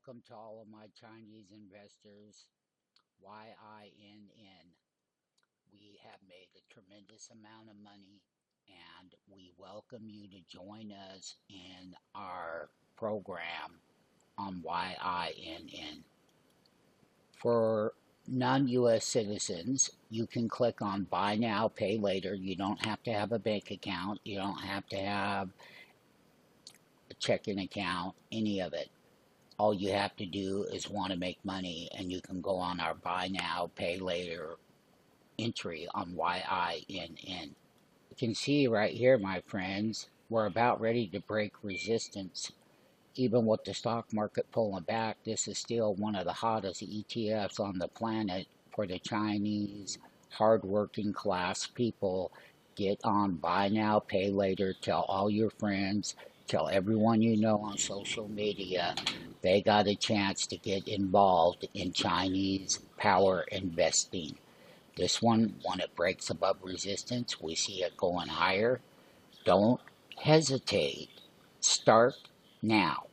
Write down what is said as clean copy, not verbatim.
Welcome to all of my Chinese investors, YINN. We have made a tremendous amount of money and we welcome you to join us in our program on YINN. For non-US citizens, you can click on Buy Now, Pay Later. You don't have to have a bank account. You don't have to have a checking account, any of it. All you have to do is want to make money, and you can go on our Buy Now, Pay Later entry on YINN. You can see right here, my friends, we're about ready to break resistance. Even with the stock market pulling back, this is still one of the hottest ETFs on the planet for the Chinese hardworking class people. Get on Buy Now, Pay Later. Tell all your friends. Tell everyone you know on social media they got a chance to get involved in Chinese power investing. This one, when it breaks above resistance, we see it going higher. Don't hesitate. Start now.